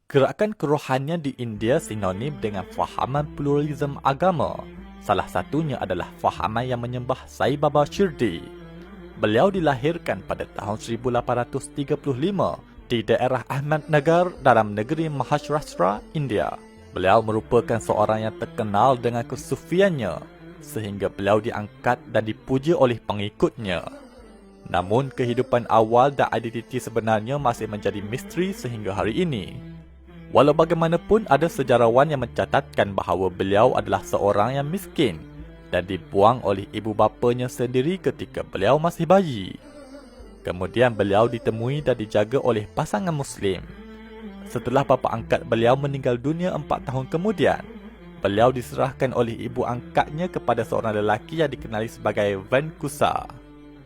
Gerakan kerohanian di India sinonim dengan fahaman pluralisme agama. Salah satunya adalah fahaman yang menyembah Sai Baba Shirdi. Beliau dilahirkan pada tahun 1835 di daerah Ahmednagar dalam negeri Maharashtra, India. Beliau merupakan seorang yang terkenal dengan kesufiannya, sehingga beliau diangkat dan dipuji oleh pengikutnya. Namun, kehidupan awal dan identiti sebenarnya masih menjadi misteri sehingga hari ini. Walau bagaimanapun, ada sejarawan yang mencatatkan bahawa beliau adalah seorang yang miskin dan dibuang oleh ibu bapanya sendiri ketika beliau masih bayi. Kemudian beliau ditemui dan dijaga oleh pasangan Muslim. Setelah bapa angkat beliau meninggal dunia 4 tahun kemudian, beliau diserahkan oleh ibu angkatnya kepada seorang lelaki yang dikenali sebagai Venkusa.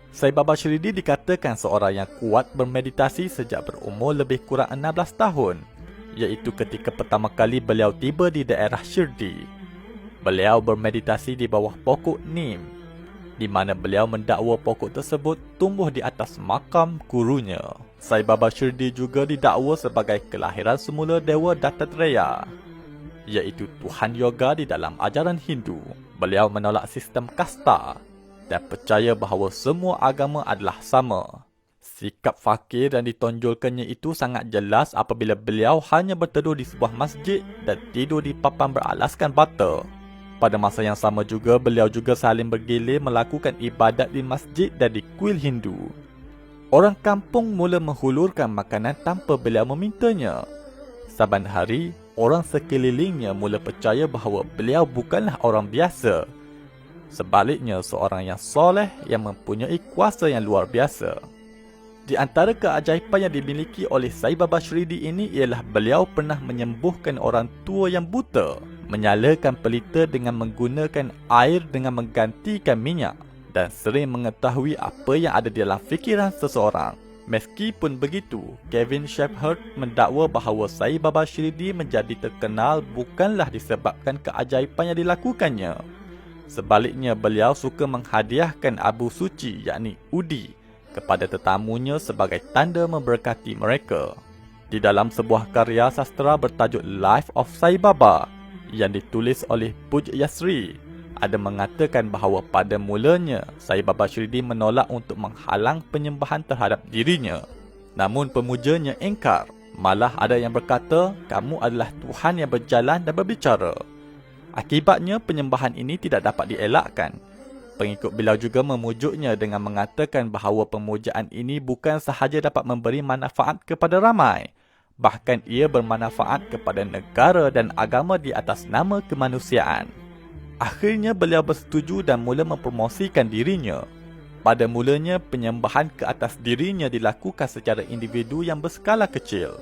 Sai Baba Shirdi dikatakan seorang yang kuat bermeditasi sejak berumur lebih kurang 16 tahun, iaitu ketika pertama kali beliau tiba di daerah Shirdi. Beliau bermeditasi di bawah pokok Nim, di mana beliau mendakwa pokok tersebut tumbuh di atas makam gurunya. Sai Baba Shirdi juga didakwa sebagai kelahiran semula Dewa Dattatreya, iaitu Tuhan Yoga di dalam ajaran Hindu. Beliau menolak sistem kasta dan percaya bahawa semua agama adalah sama. Sikap fakir yang ditonjolkannya itu sangat jelas apabila beliau hanya berteduh di sebuah masjid dan tidur di papan beralaskan bata. Pada masa yang sama juga, beliau juga saling bergilir melakukan ibadat di masjid dan di kuil Hindu. Orang kampung mula menghulurkan makanan tanpa beliau memintanya. Saban hari, orang sekelilingnya mula percaya bahawa beliau bukanlah orang biasa. Sebaliknya, seorang yang soleh yang mempunyai kuasa yang luar biasa. Di antara keajaiban yang dimiliki oleh Sai Baba Shirdi ini ialah beliau pernah menyembuhkan orang tua yang buta, menyalakan pelita dengan menggunakan air dengan menggantikan minyak, dan sering mengetahui apa yang ada di dalam fikiran seseorang. Meskipun begitu, Kevin Shepherd mendakwa bahawa Sai Baba Shirdi menjadi terkenal bukanlah disebabkan keajaiban yang dilakukannya. Sebaliknya, beliau suka menghadiahkan abu suci yakni udi kepada tetamunya sebagai tanda memberkati mereka. Di dalam sebuah karya sastra bertajuk Life of Sai Baba yang ditulis oleh Puj Yasri, ada mengatakan bahawa pada mulanya Sai Baba Shirdi menolak untuk menghalang penyembahan terhadap dirinya. Namun pemujanya engkar. Malah ada yang berkata, kamu adalah Tuhan yang berjalan dan berbicara. Akibatnya penyembahan ini tidak dapat dielakkan. Pengikut beliau juga memujuknya dengan mengatakan bahawa pemujaan ini bukan sahaja dapat memberi manfaat kepada ramai, bahkan ia bermanfaat kepada negara dan agama di atas nama kemanusiaan. Akhirnya beliau bersetuju dan mula mempromosikan dirinya. Pada mulanya, penyembahan ke atas dirinya dilakukan secara individu yang berskala kecil.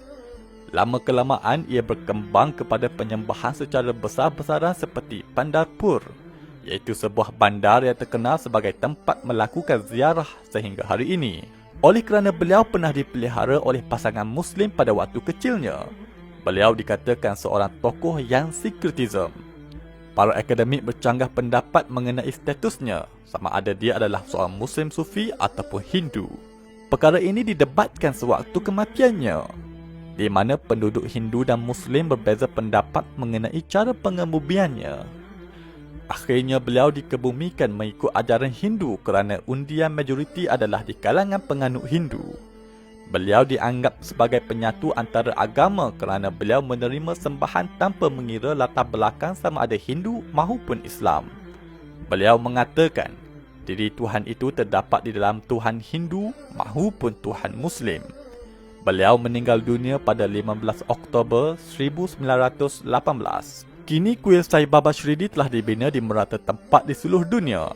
Lama-kelamaan ia berkembang kepada penyembahan secara besar-besaran seperti Pandharpur, iaitu sebuah bandar yang terkenal sebagai tempat melakukan ziarah sehingga hari ini. Oleh kerana beliau pernah dipelihara oleh pasangan Muslim pada waktu kecilnya, beliau dikatakan seorang tokoh yang sikretism. Para akademik bercanggah pendapat mengenai statusnya, sama ada dia adalah seorang Muslim Sufi ataupun Hindu. Perkara ini didebatkan sewaktu kematiannya, di mana penduduk Hindu dan Muslim berbeza pendapat mengenai cara pengemubiannya. Akhirnya beliau dikebumikan mengikut ajaran Hindu kerana undian majoriti adalah di kalangan penganut Hindu. Beliau dianggap sebagai penyatu antara agama kerana beliau menerima sembahan tanpa mengira latar belakang sama ada Hindu maupun Islam. Beliau mengatakan, diri Tuhan itu terdapat di dalam Tuhan Hindu maupun Tuhan Muslim. Beliau meninggal dunia pada 15 Oktober 1918. Kini kuil Sai Baba Shirdi telah dibina di merata tempat di seluruh dunia.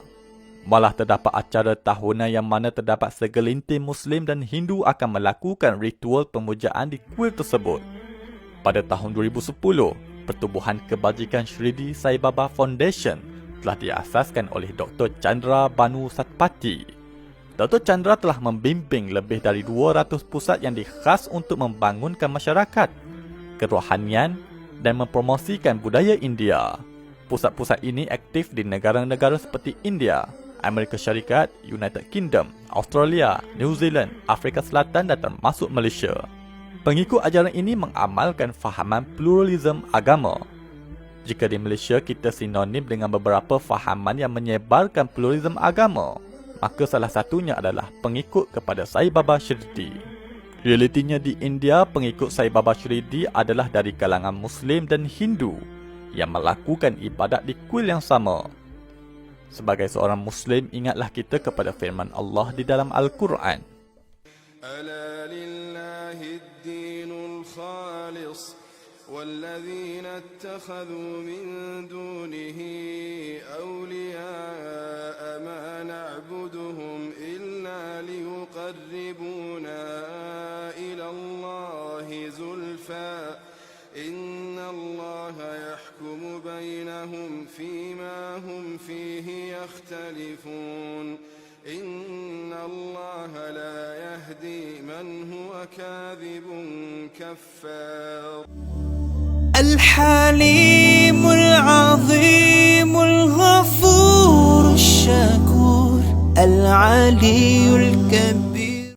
Malah terdapat acara tahunan yang mana terdapat segelintir Muslim dan Hindu akan melakukan ritual pemujaan di kuil tersebut. Pada tahun 2010, Pertubuhan Kebajikan Shirdi Sai Baba Foundation telah diasaskan oleh Dr. Chandra Banu Satpathy. Dr. Chandra telah membimbing lebih dari 200 pusat yang dikhas untuk membangunkan masyarakat, kerohanian dan mempromosikan budaya India. Pusat-pusat ini aktif di negara-negara seperti India, Amerika Syarikat, United Kingdom, Australia, New Zealand, Afrika Selatan dan termasuk Malaysia. Pengikut ajaran ini mengamalkan fahaman pluralisme agama. Jika di Malaysia kita sinonim dengan beberapa fahaman yang menyebarkan pluralisme agama, maka salah satunya adalah pengikut kepada Sai Baba Shirdi. Realitinya di India, pengikut Sai Baba Shirdi adalah dari kalangan Muslim dan Hindu yang melakukan ibadat di kuil yang sama. Sebagai seorang Muslim, ingatlah kita kepada firman Allah di dalam Al-Quran. ألا لله الدين الخالص والذين اتخذوا من دونه أولياء ما نعبدهم إلا ليقربونا إلى الله زلفى إن الله يحكم بينهم فيما هم فيه يختلفون إن الله لا يهدي من هو كاذب كفار الحليم العظيم الغفور الشكور العلي الكبير